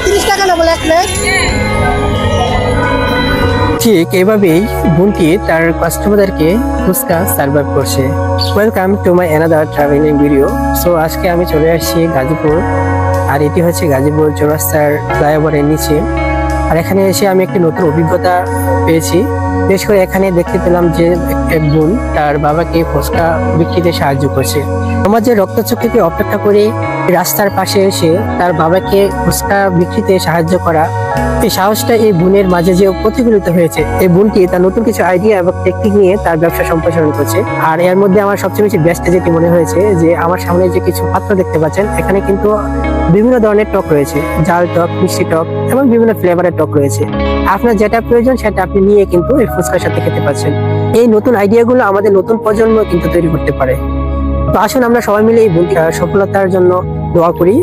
30 টাকা না বলে এক প্লেট। ঠিক এভাবেই বোনটি তার কাস্টমারদেরকে ফুচকা সার্ভ করছে। Welcome to my another travelling video. So আজকে আমি চলে আসছি গাজীপুর, আর এটি হচ্ছে গাজীপুর চৌরাস্তার ফ্লাইওভারের নিচে। আর এখানে এসে আমি একটি নতুন অভিজ্ঞতা পেয়েছি। বিশেষ করে এখানে দেখতে পেলাম যে এক বোন তার বাবাকে ফুচকা বিক্রিতে সাহায্য করছে। সমাজের রক্তচক্ষুকে অপেক্ষা করে রাস্তার পাশে এসে তার বাবাকে ফুচকা বিক্রিতে সাহায্য করা, এই সাহসটা এই বোনের মাঝে যে প্রতিফলিত হয়েছে। এই বোনটি তার নতুন কিছু আইডিয়া এবং টেকনিক নিয়ে তার ব্যবসা সম্প্রসারণ করছে। আর এর মধ্যে আমার সবচেয়ে বেশি বেস্ট যেটি মনে হয়েছে যে আমার সামনে যে কিছু পাত্র দেখতে পাচ্ছেন, এখানে কিন্তু বিভিন্ন ধরনের টক রয়েছে, জাল টক, মিষ্টি টক এবং বিভিন্ন ফ্লেভারের টক রয়েছে। আপনার যেটা প্রয়োজন সেটা আপনি নিয়ে কিন্তু এই ফুচকার সাথে খেতে পাচ্ছেন। এই নতুন আইডিয়াগুলো আমাদের নতুন প্রজন্ম কিন্তু তৈরি করতে পারে। তো আসুন আমরা সবাই মিলে এই বোনটির সফলতার জন্য দোয়া করি।